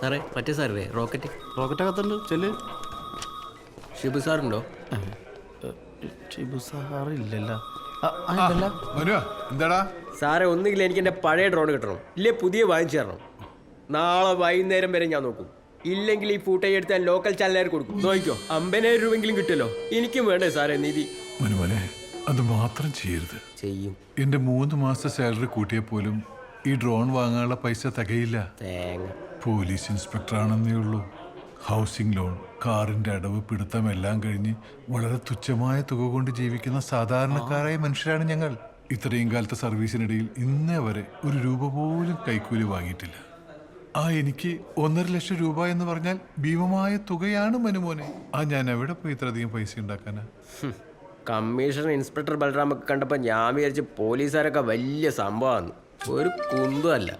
സാറേ മറ്റേ സാറേ റോക്കറ്റകത്തുണ്ട് ചെല്ല്. ഷിബു സാറുണ്ടോ? ഷിബു സാറില്ലല്ലോ. എന്താടാ സാറേ ഒന്നുകിൽ എനിക്ക് എൻ്റെ പഴയ ഡ്രോൺ കിട്ടണം, ഇല്ലേ പുതിയ വാങ്ങിച്ചു തരണം. നാളെ വൈകുന്നേരം വരെ ഞാൻ നോക്കും. ഇല്ലെങ്കിൽ ഈ ഫൂട്ടേജ് എടുത്ത് ഞാൻ ലോക്കൽ ചാനലുകാർ കൊടുക്കും. നോക്കിക്കോ, 50,000 രൂപയെങ്കിലും കിട്ടുമല്ലോ. എനിക്കും വേണ്ടേ സാറേ നിധി. മനുമോനെ അത് മാത്രം ചെയ്യരുത്. ചെയ്യും. എന്റെ 3 മാസത്തെ സാലറി കൂട്ടിയാൽ പോലും ഈ ഡ്രോൺ വാങ്ങാനുള്ള പൈസ തികയില്ല. തേങ്ങ. പോലീസ് ഇൻസ്പെക്ടർ ആണെന്നേ ഉള്ളൂ. ഹൗസിംഗ് ലോൺ, കാറിന്റെ അടവ്, പിടുത്തം എല്ലാം കഴിഞ്ഞ് വളരെ തുച്ഛമായ തുക കൊണ്ട് ജീവിക്കുന്ന സാധാരണക്കാരായ മനുഷ്യരാണ് ഞങ്ങൾ. ഇത്രയും കാലത്തെ സർവീസിനിടയിൽ ഇന്നേ വരെ 1 രൂപ പോലും കൈക്കൂലി വാങ്ങിയിട്ടില്ല. എനിക്ക് 1.5 ലക്ഷം രൂപ എന്ന് പറഞ്ഞാൽ ഭീമമായ തുകയാണ് മനുമോനെ. ഞാൻ എവിടെ പോയി ഇത്രയധികം പൈസ ഉണ്ടാക്കാനാ? കമ്മീഷണർ ഇൻസ്പെക്ടർ ബൽറാമൊക്കെ കണ്ടപ്പോൾ ഞാൻ വിചാരിച്ച് പോലീസുകാരൊക്കെ വലിയ സംഭവമാണ്. ഒരു കുന്തമല്ല.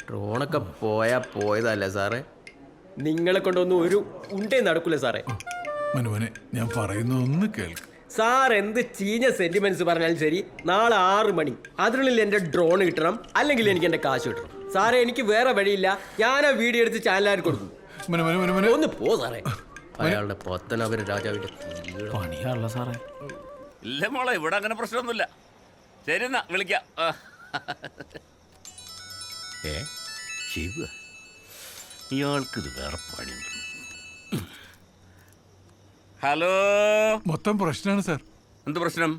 ഡ്രോണൊക്കെ പോയതല്ല സാറേ. നിങ്ങളെ കൊണ്ടൊന്നും ഒരു ഉണ്ടേ നടക്കൂല സാറേ. മനുമോനെ ഞാൻ പറയുന്ന ഒന്ന് കേൾക്ക്. സാർ എന്ത് ചീഞ്ഞ സെന്റിമെന്റ്സ് പറഞ്ഞാലും ശരി, നാളെ 6 മണി അതിനുള്ളിൽ എൻ്റെ ഡ്രോൺ കിട്ടണം, അല്ലെങ്കിൽ എനിക്ക് എൻ്റെ കാശ് കിട്ടണം. സാറേ എനിക്ക് വേറെ വഴിയില്ല. ഞാൻ ആ വീഡിയോ എടുത്ത് ചാനലുകാർ കൊടുക്കും. ഒന്ന് പോ സാറേ. അയാളുടെ പത്തനാപുരം രാജാവിന്റെ പണിയാണല്ലോ സാറേ. ഇല്ല മോളെ, ഇവിടെ അങ്ങനെ പ്രശ്നമൊന്നുമില്ല. ശരി എന്നാ വിളിക്കാം. ശിവ, ഇയാൾക്കിത് വേറെ പണിയുണ്ട്. ഹലോ, മൊത്തം പ്രശ്നമാണ് സാർ. എന്ത് പ്രശ്നം?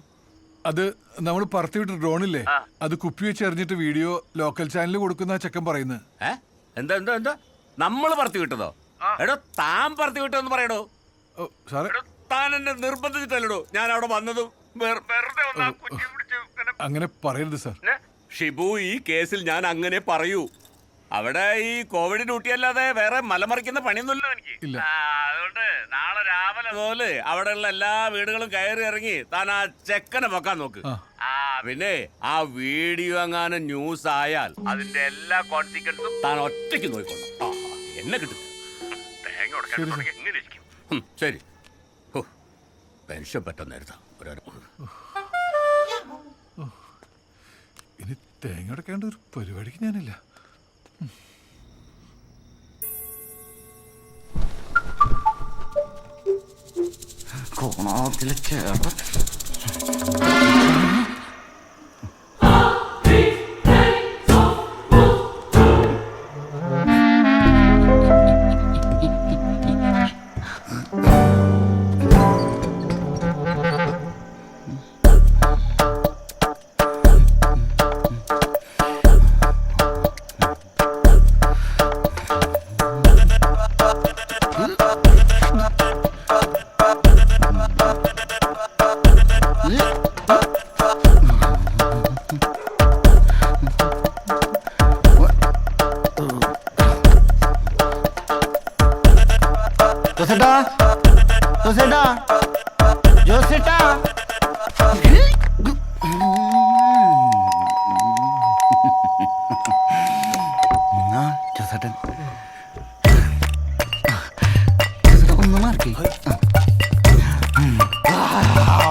അത് നമ്മൾ പറത്തിവിട്ട ഡ്രോണില്ലേ, അത് കുപ്പി വെച്ച് എറിഞ്ഞിട്ട് വീഡിയോ ലോക്കൽ ചാനലിൽ കൊടുക്കുന്ന ചെക്കൻ പറയുന്നത്. എന്താ എന്താ എന്താ നമ്മൾ പറത്തി വിട്ടതോ? എടോ താൻ പറത്തി വിട്ടോന്ന് പറയടോ. സാറേ താൻ എന്നെ നിർബന്ധിച്ചിട്ടല്ലോ ഞാൻ അവിടെ വന്നതും. അങ്ങനെ പറയരുത് സാർ. ഷിബു, ഈ കേസിൽ ഞാൻ അങ്ങനെ പറയൂ. അവിടെ ഈ കോവിഡ് ഡ്യൂട്ടി അല്ലാതെ വേറെ മലമറിക്കുന്ന പണിയൊന്നുമില്ല എനിക്ക്. അതുകൊണ്ട് നാളെ രാവിലെ പോലെ അവിടെയുള്ള എല്ലാ വീടുകളും കയറി ഇറങ്ങി താൻ ആ ചെക്കനെ വെക്കാൻ നോക്ക്. പിന്നെ ആ വീഡിയോ എങ്ങാനും ന്യൂസ് ആയാൽ അതിന്റെ എല്ലാ കോൺസിക്വൻസും താൻ ഒറ്റയ്ക്ക് നോക്കിക്കൊള്ളണം. എന്നെ കിട്ടും. തേങ്ങ കൊടുക്കാൻ എങ്ങനെ ഇരിക്കും? ശരി. പെൻഷൻ പറ്റുന്ന നേരത്താ ഇനി തേങ്ങ അടക്കേണ്ട ഒരു പരിപാടിക്ക് ഞാനില്ല. കോണത്തിലെ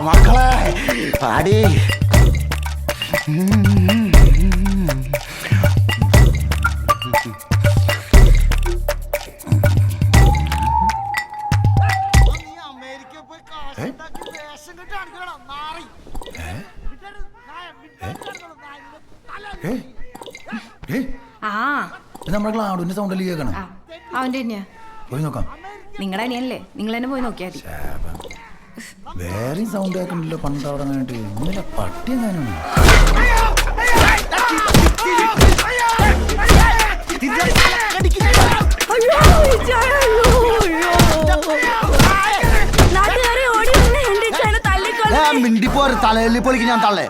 മക്കളെ പാടി. നമ്മുടെ ക്ലാടുവിന്റെ സൗണ്ടല്ലേ കേൾക്കണം? അവന്റെ തന്നെയാ. പോയി നോക്കാം. നിങ്ങളുടെ അനിയനല്ലേ, നിങ്ങൾ തന്നെ പോയി നോക്കിയാൽ മതി. വേറെയും സൗണ്ട് കേൾക്കണ്ടല്ലോ. പണ്ടവിടെ അങ്ങനെയായിട്ട് ഇന്നലെ പട്ടി എങ്ങനെയാണ്? മിണ്ടിപ്പോര് തലയിൽ പൊളിക്ക് ഞാൻ തള്ളേ.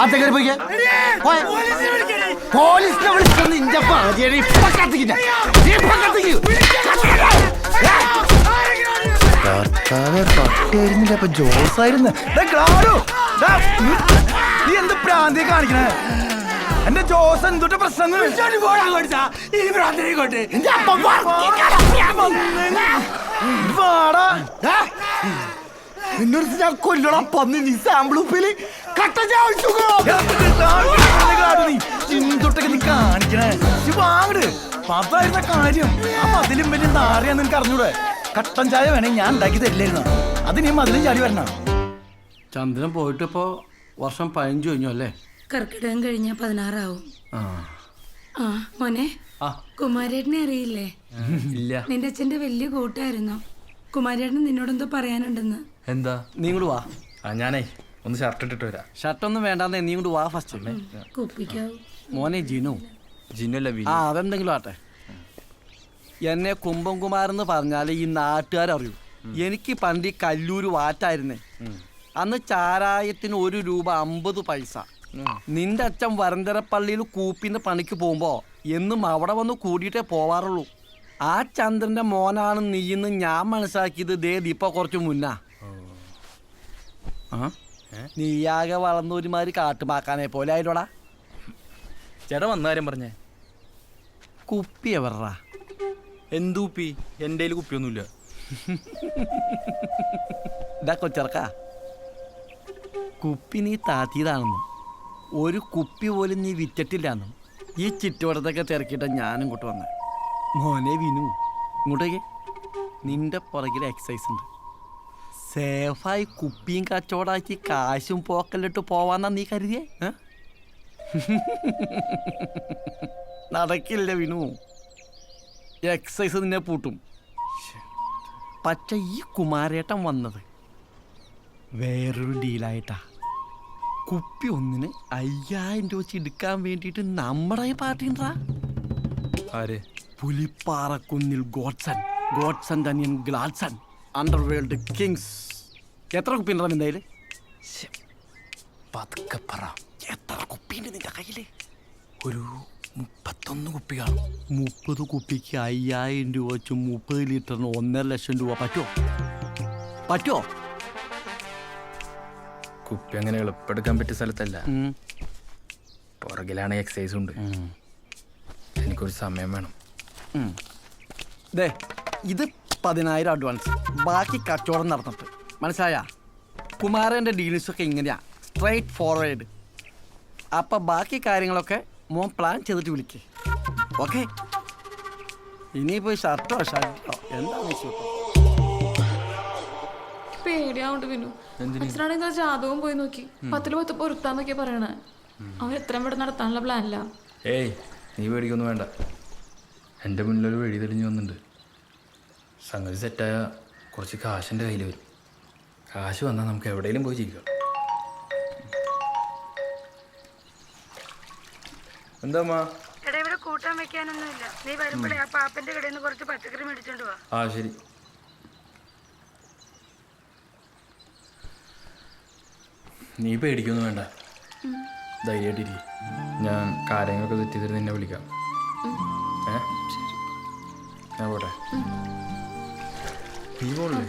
അത്തേക്ക് പോയിക്കേ. പോലീസിനെ വിളിച്ചൊന്ന് ഇഞ്ച പറഞ്ഞ ഇപ്പൊ കത്തിക്കില്ല. കർത്താവേ, പട്ടിയായിരുന്നില്ല, അപ്പൊ ജോസായിരുന്നു. നീ എന്ത് പ്രാന്തി കാണിക്കണേ? എന്റെ ജോസ് എന്തുട്ട് പ്രശ്നം? നിന്നൊരു ഞാൻ കൊല്ലണം പന്നി നീ സാമ്പിൾ ഉപ്പില് കട്ട ചിന്തൊട്ടൊക്കെ നീ കാണിക്കണേ വാങ്ങട് പതായിരുന്ന കാര്യം ആ മതിലും വലിയ നാറിയാന്ന് നിനക്ക് അറിഞ്ഞൂടെ. കട്ടൻ ചായ വേണേ ഞാൻ ഉണ്ടാക്കി തരില്ലായിരുന്നു. അത് നീ മതിലും ചാടി വരണം. ചന്ദ്രൻ പോയിട്ടിപ്പോ വർഷം 15 കഴിഞ്ഞു അല്ലേ? കർക്കിടകം കഴിഞ്ഞ 16 ആവും. ആ മോനെ, കുമാരേട്ടനെ അറിയില്ലേ? ഇല്ല. നിന്റെ അച്ഛന്റെ വലിയ കൂട്ടായിരുന്നു. കുമാരേട്ടന് നിന്നോടെന്തോ പറയാനുണ്ടെന്ന്. എന്താ? നീ ഇങ്ങോട്ട് വാ. ഞാനേ ഒന്ന് ഷർട്ട് ഇട്ടിട്ട് വരാം. ഷർട്ടൊന്നും വേണ്ടാന്നേ, നീ ഇങ്ങോട്ട് വാ ഫസ്റ്റ്. കുപ്പിക്കാവും. മോനെ ജിനു. ആ അതെന്തെങ്കിലും ആട്ടെ. എന്നെ കുംഭംകുമാരെന്ന് പറഞ്ഞാല് ഈ നാട്ടുകാരറിയൂ. എനിക്ക് പണ്ട് ഈ കല്ലൂര് വാറ്റായിരുന്നേ. അന്ന് ചാരായത്തിന് 1 രൂപ 50 പൈസ. നിന്റെ അച്ഛൻ വരന്തരപ്പള്ളിയിൽ കൂപ്പിന്ന് പണിക്ക് പോകുമ്പോ എന്നും അവിടെ വന്ന് കൂടിയിട്ടേ പോവാറുള്ളൂ. ആ ചന്ദ്രന്റെ മോനാണ് നീയെന്ന് ഞാൻ മനസ്സിലാക്കിയത് ഇപ്പൊ കുറച്ച് മുന്നാ. നീയാകെ വളർന്നൊരുമാതിരി കാട്ടുമാക്കാനെ പോലെ ആയിട്ടോടാ. ചേട്ടാ വന്ന കാര്യം പറഞ്ഞേ. കുപ്പി എവറാ? എന്തുപ്പി? എൻ്റെ കയ്യിൽ കുപ്പിയൊന്നുമില്ല. ഇതാ കൊച്ചിറക്ക, കുപ്പി നീ താത്തിയതാണെന്നും 1 കുപ്പി പോലും നീ വിറ്റിട്ടില്ലാന്നും ഈ ചുറ്റുവട്ടത്തൊക്കെ തിരക്കിയിട്ട ഞാനും ഇങ്ങോട്ട് വന്നേ. മോനെ വിനു, ഇങ്ങോട്ടേക്ക്. നിന്റെ പുറകിൽ എക്സസൈസ് ഉണ്ട്. സേഫായി കുപ്പിയും കച്ചവടാക്കി കാശും പോക്കലിട്ട് പോവാന്നാ നീ കരുതിയേ? നടക്കില്ല വിനു. എക്സസൈസ് നിന്നെ പൂട്ടും. പക്ഷെ ഈ കുമാരേട്ടൻ വന്നത് വേറൊരു ഡീലായിട്ടാ. കുപ്പി ഒന്നിന് 5000 രൂപ വെച്ച് എടുക്കാൻ വേണ്ടിയിട്ട് നമ്മുടെ പാർട്ടി ഉണ്ടാ. ആര്? പുലിപ്പാറക്കുന്നിൽ ഗോഡ്സൺ തനിയൻ ഗ്ലാഡ്സൺ അണ്ടർവേൾഡ് കിങ്സ്. എത്ര കുപ്പി ഉണ്ടാ നിന്റെ കയ്യില്? പതുക്കെ പറ. എത്ര കുപ്പിയുണ്ട് നിന്റെ കയ്യില്? ഒരു 31 കുപ്പി കാണും. 30 കുപ്പിക്ക് 5000 രൂപ വെച്ച് 30 ലിറ്ററിന് 1.5 ലക്ഷം രൂപ പറ്റുമോ? കുപ്പി അങ്ങനെ എളുപ്പെടുക്കാൻ പറ്റിയ സ്ഥലത്തല്ല. പുറകിലാണ് എക്സസൈസ് ഉണ്ട്. എനിക്കൊരു സമയം വേണം. ദേ ഇത് 10000 അഡ്വാൻസ്, ബാക്കി കച്ചവടം നടന്നിട്ട്. മനസ്സിലായ? കുമാരൻ്റെ ഡീൽസൊക്കെ ഇങ്ങനെയാ, സ്ട്രൈറ്റ് ഫോർവേഡ്. അപ്പം ബാക്കി കാര്യങ്ങളൊക്കെ മോൻ പ്ലാൻ ചെയ്തിട്ട് വിളിക്കേ. ഓക്കെ? ഇനിയിപ്പോൾ ഷർട്ടോ എന്താണെന്ന് വെച്ചോ. പേടിയാവുണ്ട് വിനു. അച്ഛനാണെങ്കിൽ ആ ജാതകവും പോയി നോക്കി 10 പൊരുത്താന്നൊക്കെ പറയണേ. അവൻ എത്രയും ഇവിടെ നടത്താനുള്ള പ്ലാനില്ല. ഏയ് നീ പേടിക്കൊന്നും വേണ്ട. എൻ്റെ മുന്നിലൊരു വഴി തെളിഞ്ഞു വന്നിട്ടുണ്ട്. സംഗതി സെറ്റായ കുറച്ച് കാശിൻ്റെ കയ്യിൽ വരും. കാശ് വന്നാൽ നമുക്ക് എവിടെയെങ്കിലും പോയി ജീവിക്കാം. എന്താ ഇവിടെ കൂട്ടാൻ വെക്കാനൊന്നുമില്ല. നീ വരുമ്പോഴേ ആ പാപ്പന്റെ കടയിൽ നിന്ന് കുറച്ച് പച്ചക്കറി മേടിച്ചോണ്ട് വാ. ആ ശരി. നീ പേടിക്കൊന്നും വേണ്ട, ധൈര്യമായിട്ടിരിക്കും. ഞാൻ കാര്യങ്ങളൊക്കെ സെറ്റ് ചെയ്തിട്ട് നിന്നെ വിളിക്കാം. ഞാൻ പോട്ടെ. നീ പോകണ്ടേ?